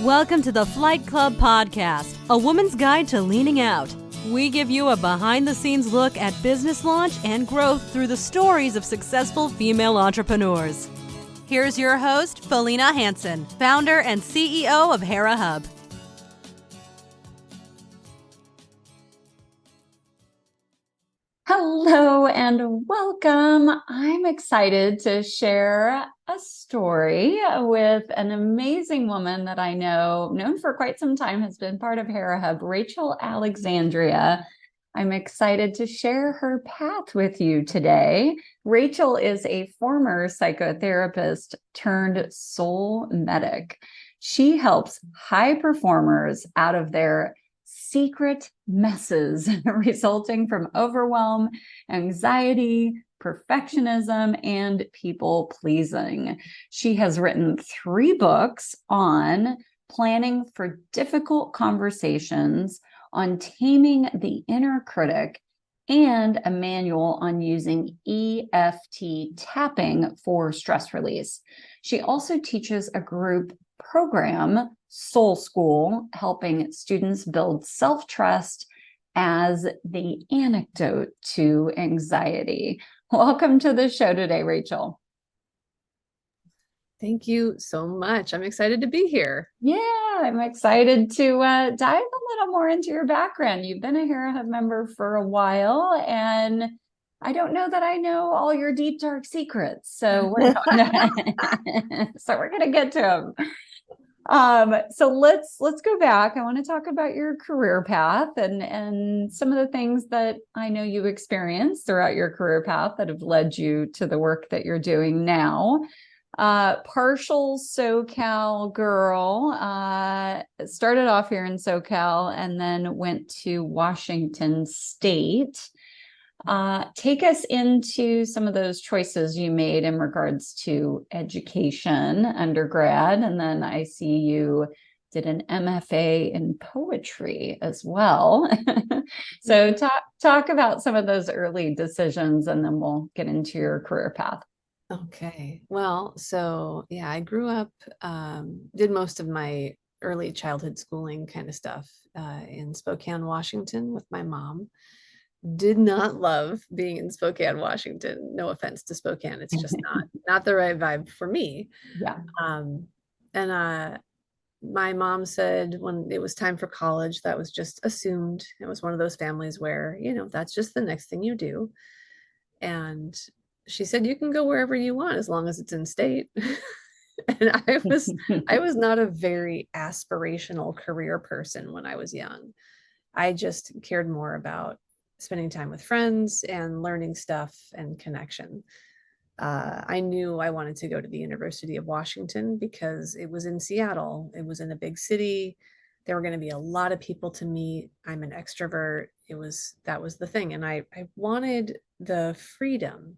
Welcome to the Flight Club Podcast, a woman's guide to leaning out. We give you a behind-the-scenes look at business launch and growth through the stories of successful female entrepreneurs. Here's your host, Felina Hansen, founder and CEO of Hera Hub. Hello and welcome. I'm excited to share a story with an amazing woman that I know, known for quite some time, has been part of Hera Hub, Rachel Alexandria. I'm excited to share her path with you today. Rachel is a former psychotherapist turned Soulmedic. She helps high performers out of their secret messes resulting from overwhelm, anxiety, perfectionism, and people pleasing. She has written 3 books on planning for difficult conversations, on taming the inner critic, and a manual on using EFT tapping for stress release. She also teaches a group program, Soul School, helping students build self-trust as the antidote to anxiety. Welcome to the show today, Rachel. Thank you so much. I'm excited to be here. Yeah, I'm excited to dive a little more into your background. You've been a Hera Hub member for a while, and I don't know that I know all your deep, dark secrets. So we're going to get to them. So let's go back. I want to talk about your career path and some of the things that I know you experienced throughout your career path that have led you to the work that you're doing now. Partial SoCal girl, started off here in SoCal and then went to Washington State. Take us into some of those choices you made in regards to education, undergrad, and then I see you did an MFA in poetry as well. So talk about some of those early decisions, and then we'll get into your career path. Okay. Well, so yeah, I grew up, did most of my early childhood schooling kind of stuff in Spokane, Washington with my mom. Did not love being in Spokane, Washington. No offense to Spokane. It's just not the right vibe for me. Yeah. And my mom said when it was time for college, that was just assumed. It was one of those families where, that's just the next thing you do. And she said, you can go wherever you want as long as it's in state. And I was not a very aspirational career person when I was young. I just cared more about spending time with friends and learning stuff and connection. I knew I wanted to go to the University of Washington because it was in Seattle. It was in a big city. There were going to be a lot of people to meet. I'm an extrovert. That was the thing. And I wanted the freedom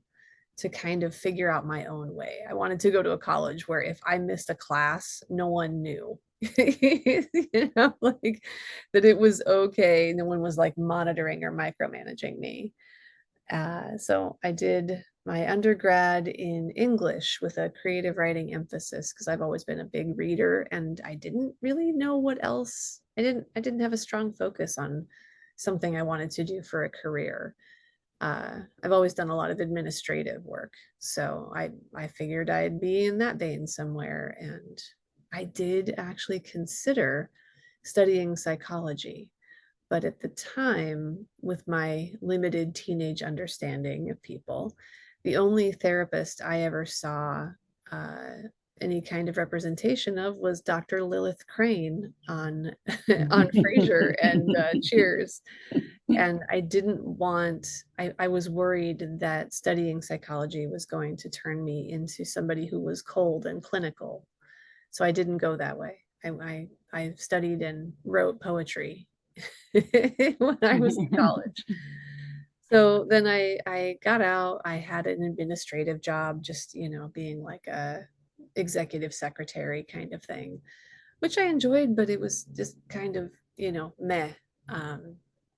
to kind of figure out my own way. I wanted to go to a college where if I missed a class, no one knew. Like that it was okay. No one was like monitoring or micromanaging me. So I did my undergrad in English with a creative writing emphasis because I've always been a big reader and I didn't really know what else. I didn't have a strong focus on something I wanted to do for a career. I've always done a lot of administrative work, so I figured I'd be in that vein somewhere, and I did actually consider studying psychology, but at the time, with my limited teenage understanding of people, the only therapist I ever saw any kind of representation of was Dr. Lilith Crane on Frasier and Cheers. And I was worried that studying psychology was going to turn me into somebody who was cold and clinical. So I didn't go that way. I studied and wrote poetry when I was in college. So then I got out. I had an administrative job, just, being like a executive secretary kind of thing, which I enjoyed, but it was just kind of, meh.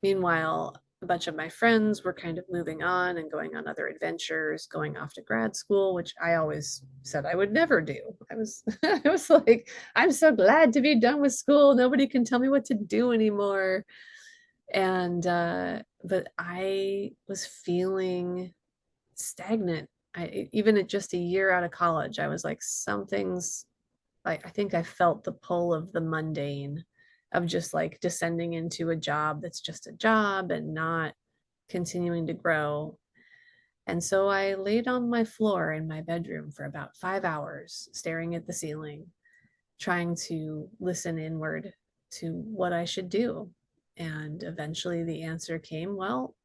Meanwhile, a bunch of my friends were kind of moving on and going on other adventures, going off to grad school, which I always said I would never do. I was I was like, I'm so glad to be done with school. Nobody can tell me what to do anymore. And but I was feeling stagnant. Even at just a year out of college, I was like, something's like, I think I felt the pull of the mundane, of just like descending into a job that's just a job and not continuing to grow. And so I laid on my floor in my bedroom for about 5 hours, staring at the ceiling, trying to listen inward to what I should do. And eventually the answer came, well,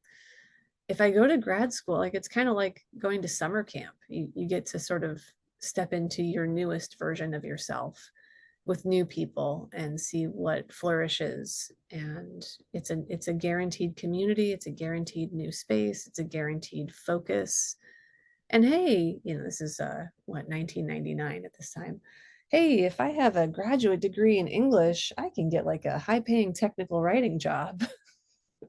if I go to grad school, like it's kind of like going to summer camp. You get to sort of step into your newest version of yourself with new people and see what flourishes. And it's a guaranteed community, it's a guaranteed new space, it's a guaranteed focus. And hey, this is 1999 at this time. Hey, if I have a graduate degree in English, I can get like a high-paying technical writing job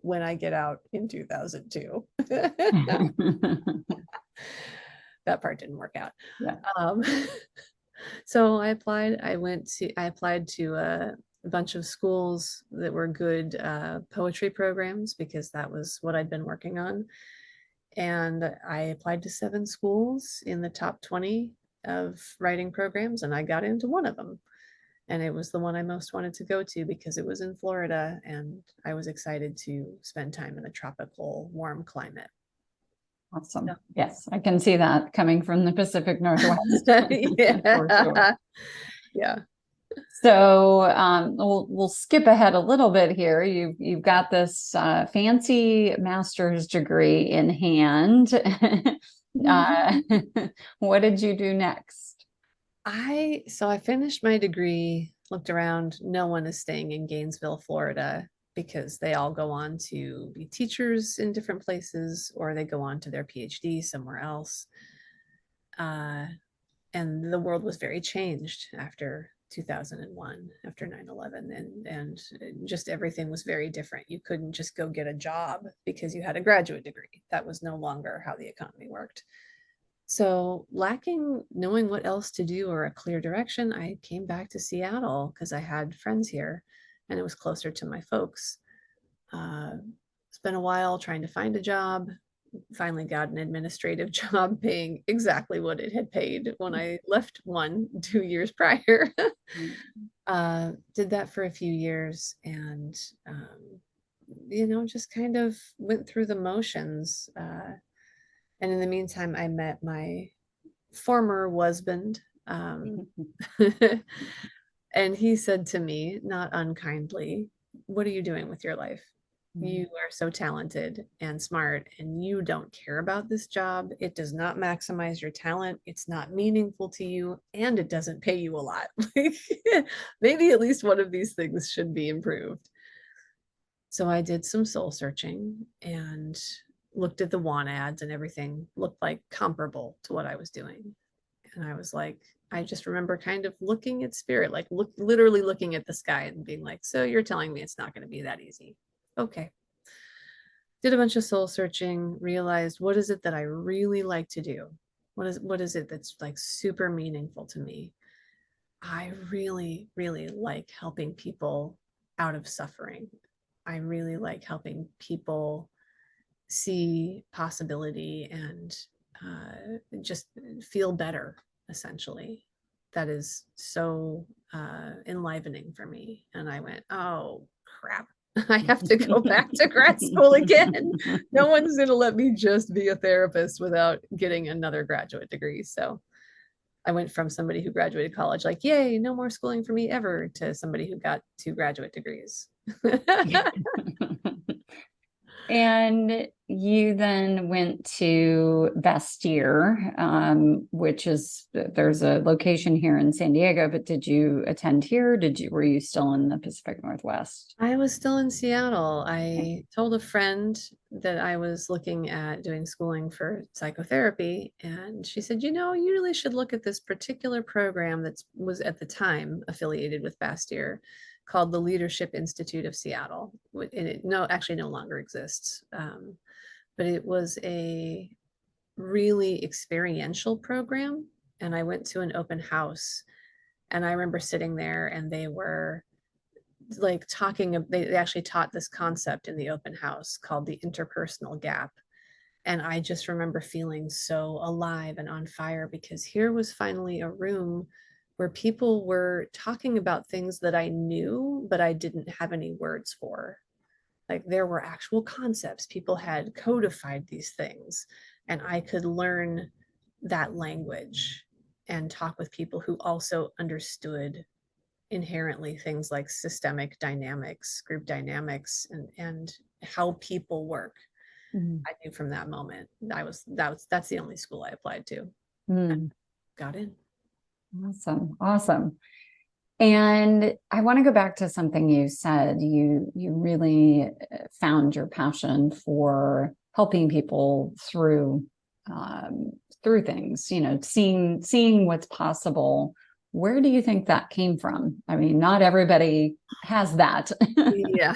when I get out in 2002. That part didn't work out. Yeah. So I applied. I applied to a bunch of schools that were good poetry programs, because that was what I'd been working on. And I applied to 7 schools in the top 20 of writing programs, and I got into one of them. And it was the one I most wanted to go to because it was in Florida, and I was excited to spend time in a tropical, warm climate. Awesome. Yeah. Yes, I can see that coming from the Pacific Northwest. Yeah. For sure. Yeah. So we'll skip ahead a little bit here. You've got this fancy master's degree in hand. What did you do next? So I finished my degree, looked around. No one is staying in Gainesville, Florida, because they all go on to be teachers in different places, or they go on to their PhD somewhere else. And the world was very changed after 2001, after 9/11, and just everything was very different. You couldn't just go get a job because you had a graduate degree. That was no longer how the economy worked. So, lacking knowing what else to do or a clear direction, I came back to Seattle because I had friends here and it was closer to my folks. It's been a while trying to find a job. Finally got an administrative job paying exactly what it had paid when I left 2 years prior. Did that for a few years, and just kind of went through the motions. And in the meantime, I met my former husband. And he said to me, not unkindly, "What are you doing with your life? You are so talented and smart, and you don't care about this job. It does not maximize your talent. It's not meaningful to you, and it doesn't pay you a lot. Maybe at least one of these things should be improved." So I did some soul searching and looked at the want ads, and everything looked like comparable to what I was doing. And I was like, I just remember kind of looking at spirit, like literally looking at the sky and being like, so you're telling me it's not going to be that easy. Okay. Did a bunch of soul searching, realized, what is it that I really like to do? What is it that's like super meaningful to me? I really, really like helping people out of suffering. I really like helping people see possibility and just feel better, essentially. That is so enlivening for me. And I went, oh, crap. I have to go back to grad school again. No one's going to let me just be a therapist without getting another graduate degree. So I went from somebody who graduated college, like, yay, no more schooling for me ever, to somebody who got 2 graduate degrees. And you then went to Bastyr, which is, there's a location here in San Diego, but did you attend here? Were you still in the Pacific Northwest? I was still in Seattle. I told a friend that I was looking at doing schooling for psychotherapy, and she said, you really should look at this particular program that was at the time affiliated with Bastyr, called the Leadership Institute of Seattle. And it actually no longer exists. But it was a really experiential program. And I went to an open house, and I remember sitting there, and they were like talking, they actually taught this concept in the open house called the interpersonal gap. And I just remember feeling so alive and on fire, because here was finally a room where people were talking about things that I knew, but I didn't have any words for. Like, there were actual concepts. People had codified these things, and I could learn that language and talk with people who also understood inherently things like systemic dynamics, group dynamics, and how people work. I knew from that moment that's the only school I applied to. Got in. Awesome. And I want to go back to something you said. You really found your passion for helping people through things, seeing what's possible. Where do you think that came from? I mean, not everybody has that. Yeah.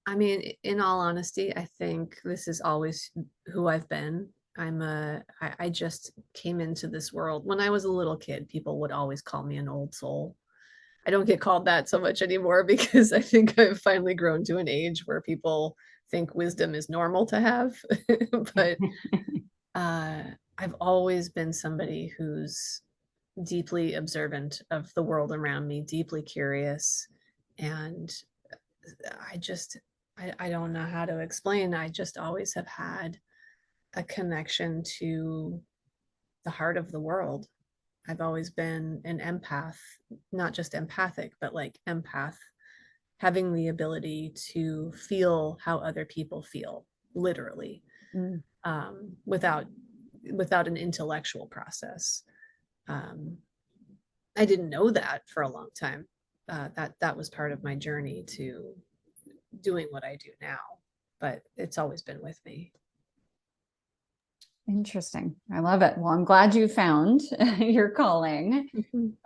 I mean, in all honesty, I think this is always who I've been. I just came into this world. When I was a little kid, people would always call me an old soul. I don't get called that so much anymore, because I think I've finally grown to an age where people think wisdom is normal to have. But I've always been somebody who's deeply observant of the world around me, deeply curious. And I don't know how to explain. I just always have had a connection to the heart of the world. I've always been an empath, not just empathic, but like empath, having the ability to feel how other people feel, literally, without an intellectual process. I didn't know that for a long time. That was part of my journey to doing what I do now, but it's always been with me. Interesting. I love it. Well, I'm glad you found your calling.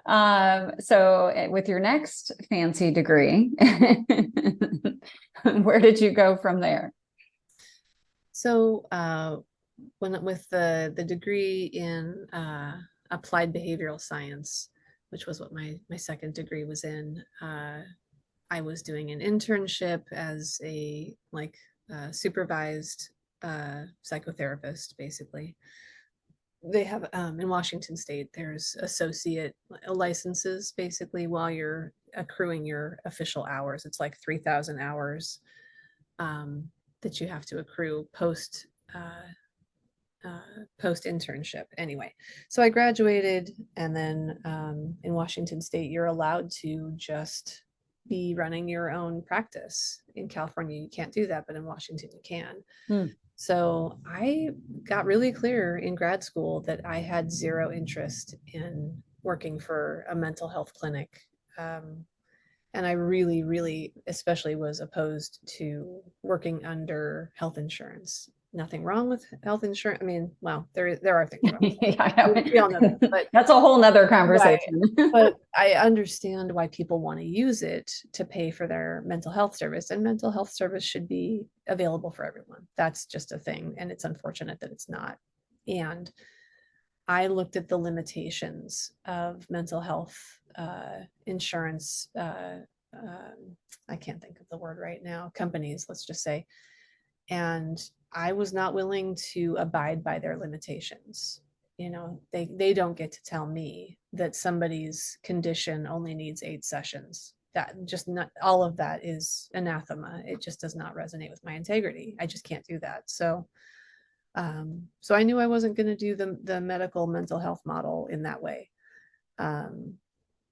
So with your next fancy degree, where did you go from there? So with the degree in applied behavioral science, which was what my second degree was in, I was doing an internship as a supervised psychotherapist. Basically, they have in Washington State, there's associate licenses basically while you're accruing your official hours. It's like 3,000 hours that you have to accrue post internship. Anyway, so I graduated, and then in Washington State, you're allowed to just be running your own practice. In California, you can't do that, but in Washington, you can. So I got really clear in grad school that I had zero interest in working for a mental health clinic. And I really, really, especially was opposed to working under health insurance. Nothing wrong with health insurance. I mean, well, there are things wrong with it. Yeah, we all know that, but that's a whole nother conversation. Right. But I understand why people want to use it to pay for their mental health service, and mental health service should be available for everyone. That's just a thing, and it's unfortunate that it's not. And I looked at the limitations of mental health insurance. I can't think of the word right now. Companies, let's just say. And I was not willing to abide by their limitations. They don't get to tell me that somebody's condition only needs 8 sessions. That just not all of that is anathema. It just does not resonate with my integrity. I just can't do that. So I knew I wasn't going to do the medical mental health model in that way. And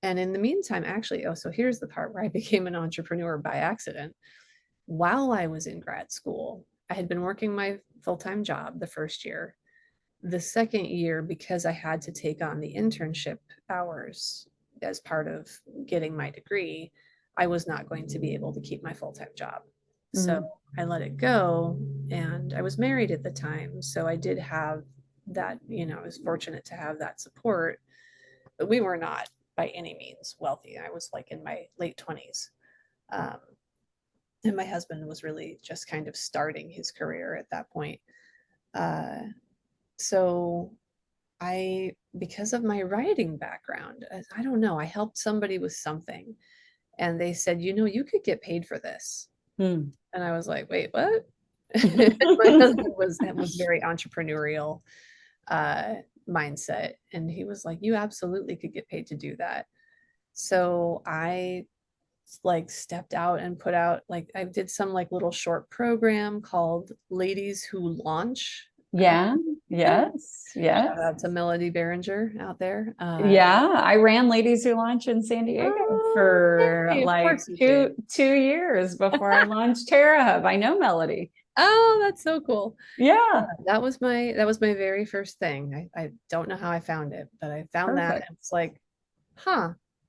in the meantime, actually, so here's the part where I became an entrepreneur by accident. While I was in grad school, I had been working my full-time job the first year. The second year, because I had to take on the internship hours as part of getting my degree, I was not going to be able to keep my full-time job. So I let it go, and I was married at the time. So I did have that, I was fortunate to have that support, but we were not by any means wealthy. I was like in my late 20s. And my husband was really just kind of starting his career at that point. So because of my writing background, I don't know, I helped somebody with something and they said, you could get paid for this. And I was like, wait, what? My husband was very entrepreneurial mindset. And he was like, you absolutely could get paid to do that. So I like stepped out and put out, like, I did some like little short program called Ladies Who Launch. Yeah. Yes. Yes. Shout out to Melody Behringer out there. Yeah, I ran Ladies Who Launch in San Diego for Yay, of like course you did. two years before I launched Hera Hub. I know Melody. Oh, that's so cool. Yeah, That was my very first thing. I don't know how I found it, but I found that perfect. and it's like,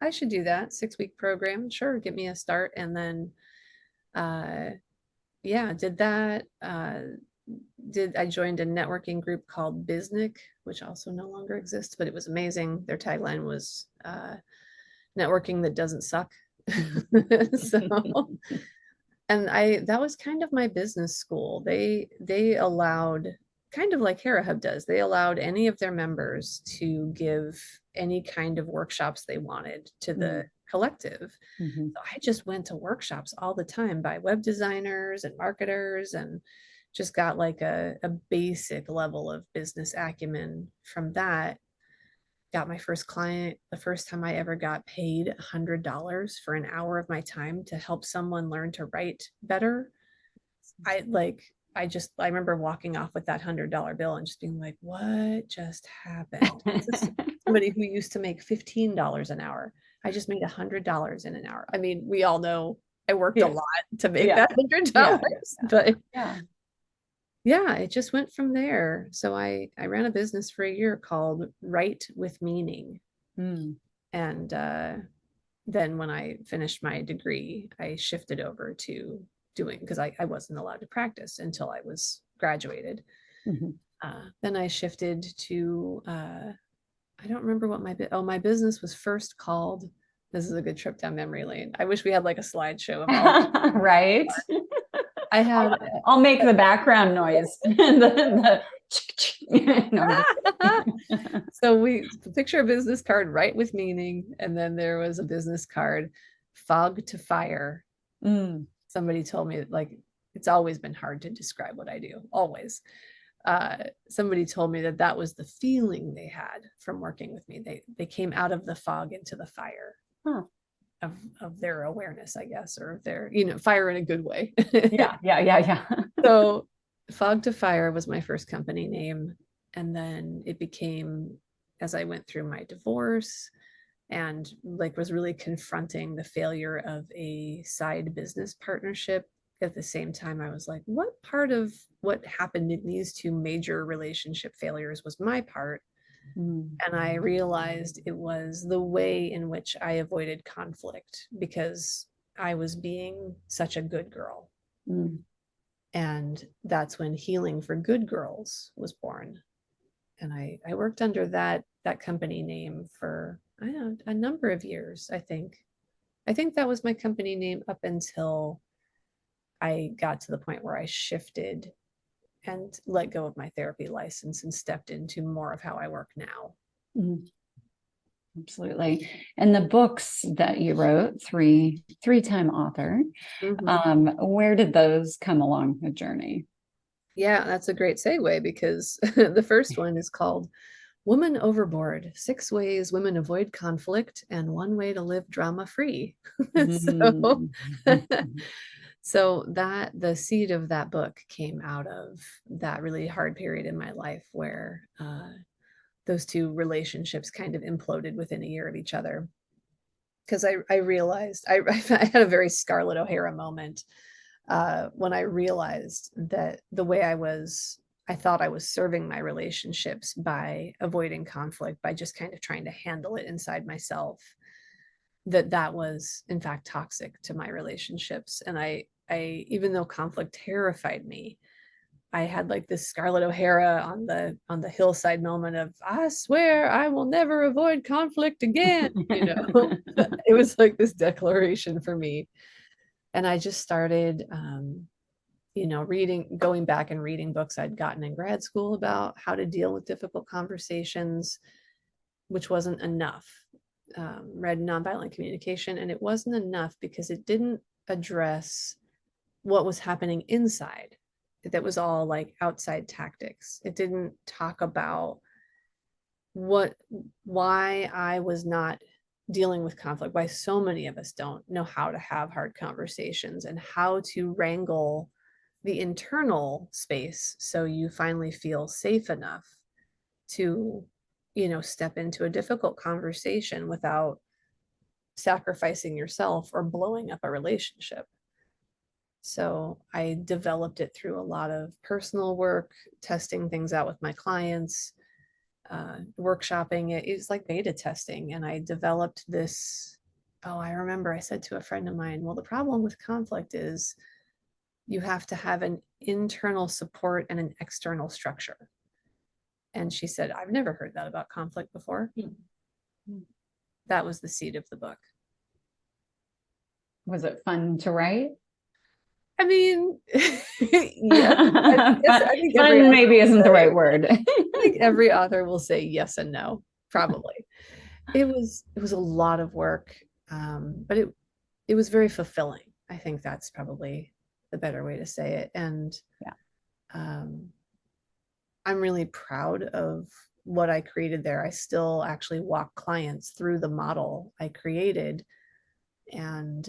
I should do that 6-week program. Sure, get me a start. And then yeah, did that. I joined a networking group called Biznic, which also no longer exists, but it was amazing. Their tagline was networking that doesn't suck. So, and that was kind of my business school. They allowed, kind of like Hera Hub does, they allowed any of their members to give any kind of workshops they wanted to the collective. Mhm. So I just went to workshops all the time by web designers and marketers and just got like a basic level of business acumen from that. Got my first client the first time I ever got paid $100 for an hour of my time to help someone learn to write better. I remember walking off with that $100 bill and just being like, what just happened? This is somebody who used to make $15 an hour. I just made $100 in an hour. I mean, we all know I worked a lot to make that $100, but yeah, it just went from there. So I ran a business for a year called Write with Meaning. And then when I finished my degree, I shifted over to doing, because I wasn't allowed to practice until I was graduated. Then I shifted to, I don't remember what my business was first called. This is a good trip down memory lane. I wish we had like a slideshow of all. Right. I'll make the background noise. So we picture a business card, Write with Meaning, and then there was a business card, Fog to Fire. Somebody told me, like, it's always been hard to describe what I do, always. Somebody told me that was the feeling they had from working with me. They came out of the fog into the fire. Of their awareness, I guess, or their, fire in a good way. Yeah. So Fog to Fire was my first company name. And then it became, as I went through my divorce and like was really confronting the failure of a side business partnership. At the same time, I was like, what part of what happened in these two major relationship failures was my part? And I realized it was the way in which I avoided conflict because I was being such a good girl. And that's when Healing for Good Girls was born. And I worked under that company name for, I don't know, a number of years, I think. I think that was my company name up until I got to the point where I shifted and let go of my therapy license and stepped into more of how I work now. Absolutely. And the books that you wrote, three-time author, where did those come along the journey? Yeah, that's a great segue because the first one is called Woman Overboard, 6 Ways Women Avoid Conflict and 1 Way to Live Drama-Free. So the seed of that book came out of that really hard period in my life where those two relationships kind of imploded within a year of each other. Because I realized, I had a very Scarlett O'Hara moment when I realized that the way I thought I was serving my relationships by avoiding conflict, by just kind of trying to handle it inside myself, that was in fact toxic to my relationships. And I even though conflict terrified me, I had like this Scarlett O'Hara on the hillside moment of, I swear I will never avoid conflict again. It was like this declaration for me. And I just started going back and reading books I'd gotten in grad school about how to deal with difficult conversations, which wasn't enough. Read Nonviolent Communication, and it wasn't enough because it didn't address what was happening inside. That was all like outside tactics. It didn't talk about why I was not dealing with conflict, why so many of us don't know how to have hard conversations and how to wrangle the internal space so you finally feel safe enough to, step into a difficult conversation without sacrificing yourself or blowing up a relationship. So I developed it through a lot of personal work, testing things out with my clients, workshopping it. It's like beta testing. And I developed this. Oh, I remember I said to a friend of mine, well, the problem with conflict is you have to have an internal support and an external structure. And she said, I've never heard that about conflict before. Mm-hmm. That was the seed of the book. Was it fun to write? I mean, yeah. I think fun maybe isn't the right word. I think every author will say yes and no, probably. It was a lot of work, but it was very fulfilling. I think that's probably the better way to say it. And I'm really proud of what I created there. I still actually walk clients through the model I created, and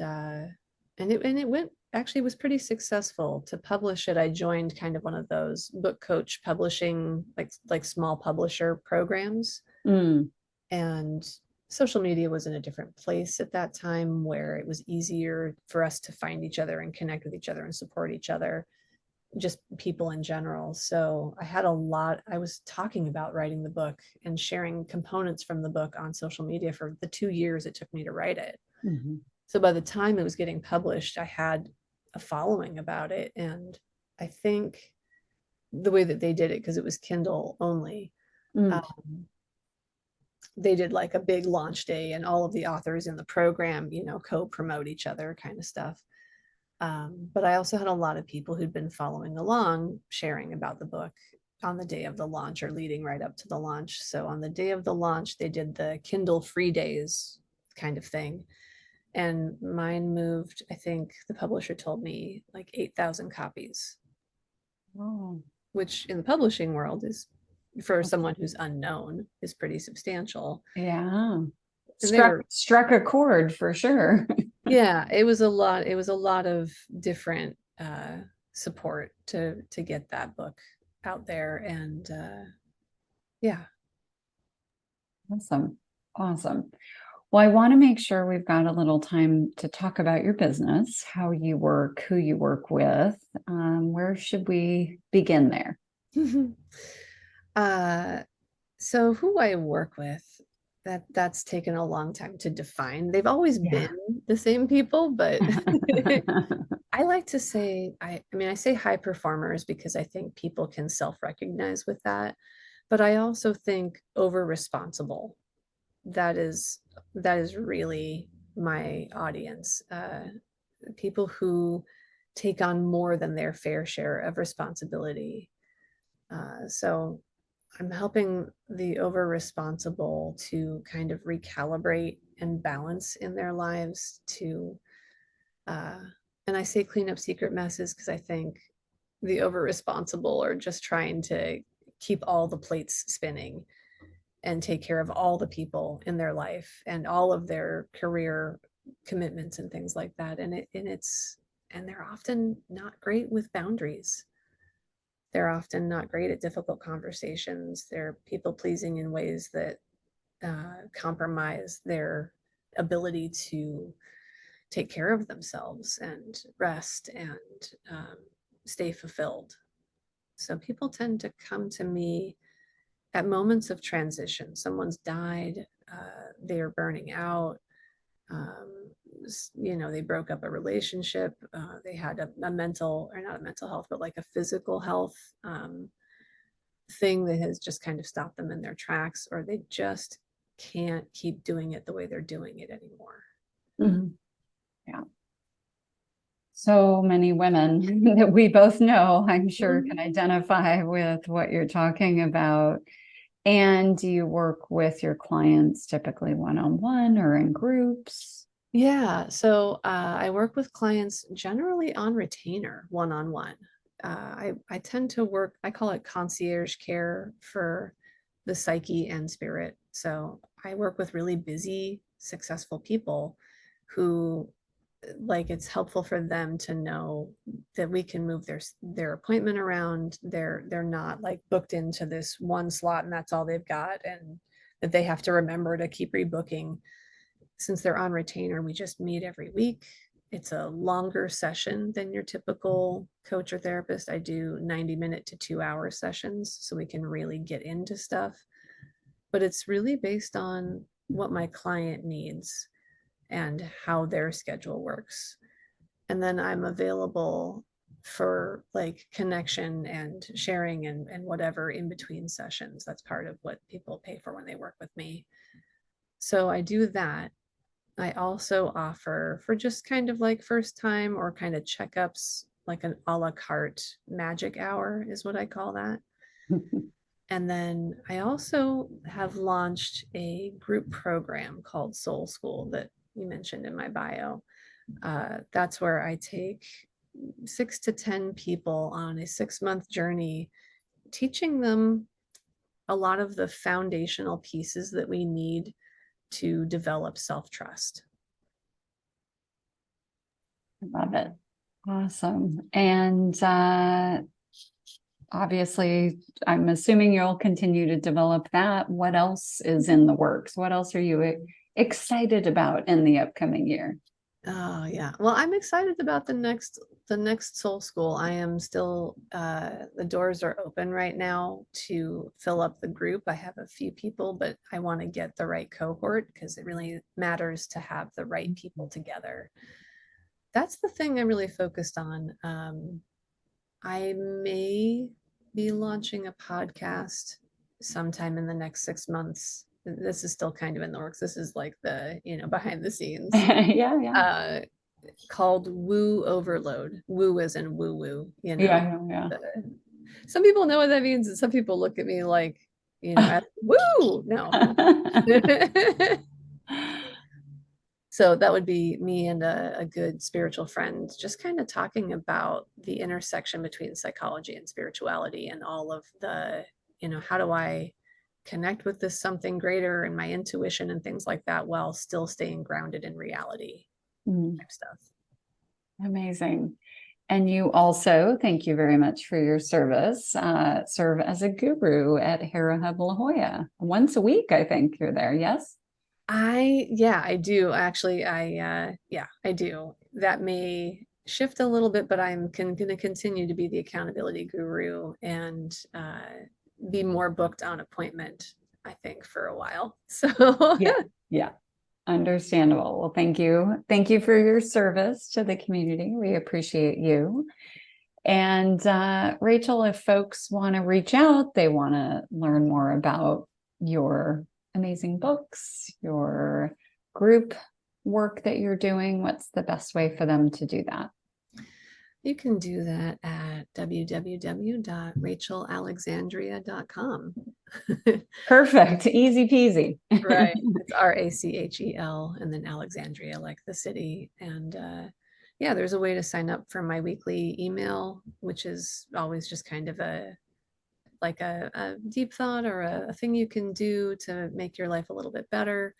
it went, actually was pretty successful. To publish it, I joined kind of one of those book coach publishing, like small publisher programs. And social media was in a different place at that time, where it was easier for us to find each other and connect with each other and support each other, just people in general. So I was talking about writing the book and sharing components from the book on social media for the 2 years it took me to write it. Mm-hmm. So by the time it was getting published, I had a following about it. And I think the way that they did it, because it was Kindle only, they did like a big launch day and all of the authors in the program, co-promote each other kind of stuff. But I also had a lot of people who'd been following along, sharing about the book on the day of the launch or leading right up to the launch. So on the day of the launch, they did the Kindle free days kind of thing. And mine moved, I think the publisher told me, like 8,000 copies. Oh. Which in the publishing world is, for someone who's unknown, is pretty substantial. Yeah. Struck a chord for sure. Yeah, it was a lot of different support to get that book out there. And yeah. Awesome. Well, I want to make sure we've got a little time to talk about your business, how you work, who you work with. Where should we begin there? So who I work with, that's taken a long time to define. They've always been the same people, but I like to say, I say high performers because I think people can self-recognize with that, but I also think over responsible. That is really my audience. People who take on more than their fair share of responsibility. So I'm helping the over responsible to kind of recalibrate and balance in their lives to, and I say clean up secret messes because I think the over responsible are just trying to keep all the plates spinning and take care of all the people in their life and all of their career commitments and things like that. And they're often not great with boundaries. They're often not great at difficult conversations. They're people pleasing in ways that compromise their ability to take care of themselves and rest and stay fulfilled. So people tend to come to me at moments of transition. Someone's died, they're burning out, They broke up a relationship. They had a mental, or not a mental health, but like a physical health thing that has just kind of stopped them in their tracks, or they just can't keep doing it the way they're doing it anymore. Mm-hmm. Yeah. So many women that we both know, I'm sure, can identify with what you're talking about. And do you work with your clients typically one-on-one or in groups? Yeah. So I work with clients generally on retainer, one-on-one. I tend to work, I call it concierge care for the psyche and spirit. So I work with really busy, successful people who, like, it's helpful for them to know that we can move their appointment around. They're not like booked into this one slot and that's all they've got, and that they have to remember to keep rebooking. Since they're on retainer, we just meet every week. It's a longer session than your typical coach or therapist. I do 90-minute to 2-hour sessions so we can really get into stuff. But it's really based on what my client needs and how their schedule works. And then I'm available for like connection and sharing and whatever in between sessions. That's part of what people pay for when they work with me. So I do that. I also offer, for just kind of like first time or kind of checkups, like an a la carte magic hour is what I call that. And then I also have launched a group program called Soul School that you mentioned in my bio. That's where I take 6 to 10 people on a 6-month journey, teaching them a lot of the foundational pieces that we need to develop self-trust. Love it. Awesome. And obviously, I'm assuming you'll continue to develop that. What else is in the works? What else are you excited about in the upcoming year? Oh yeah. Well, I'm excited about the next Soul School. I am still the doors are open right now to fill up the group. I have a few people, but I want to get the right cohort because it really matters to have the right people together. That's the thing I'm really focused on. I may be launching a podcast sometime in the next 6 months. This is still kind of in the works. This is like the, behind the scenes. Yeah. Called Woo Overload. Woo as in woo woo, Yeah. Some people know what that means, and some people look at me like, woo. No. So that would be me and a good spiritual friend just kind of talking about the intersection between psychology and spirituality and all of the, how do I connect with this something greater and my intuition and things like that while still staying grounded in reality type stuff. Amazing. And you also, thank you very much for your service, serve as a guru at Hera Hub La Jolla. Once a week, I think you're there, yes? I do. Actually, I do. That may shift a little bit, but I'm going to continue to be the accountability guru and be more booked on appointment, I think, for a while. So yeah. Understandable. Well, thank you. Thank you for your service to the community. We appreciate you. And Rachel, if folks want to reach out, they want to learn more about your amazing books, your group work that you're doing, what's the best way for them to do that? You can do that at www.rachelalexandria.com. Perfect. Easy peasy. Right. It's RACHEL and then Alexandria, like the city. And there's a way to sign up for my weekly email, which is always just kind of a deep thought or a thing you can do to make your life a little bit better,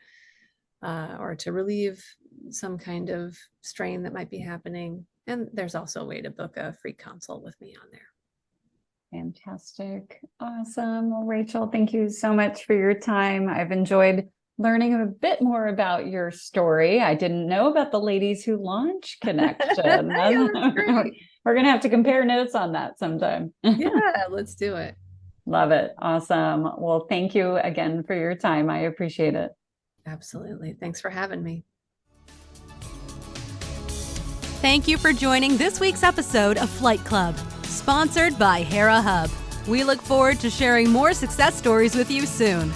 or to relieve some kind of strain that might be happening. And there's also a way to book a free consult with me on there. Fantastic. Awesome. Well, Rachel, thank you so much for your time. I've enjoyed learning a bit more about your story. I didn't know about the Ladies Who Launch connection. We're going to have to compare notes on that sometime. Yeah, let's do it. Love it. Awesome. Well, thank you again for your time. I appreciate it. Absolutely. Thanks for having me. Thank you for joining this week's episode of Flight Club, sponsored by Hera Hub. We look forward to sharing more success stories with you soon.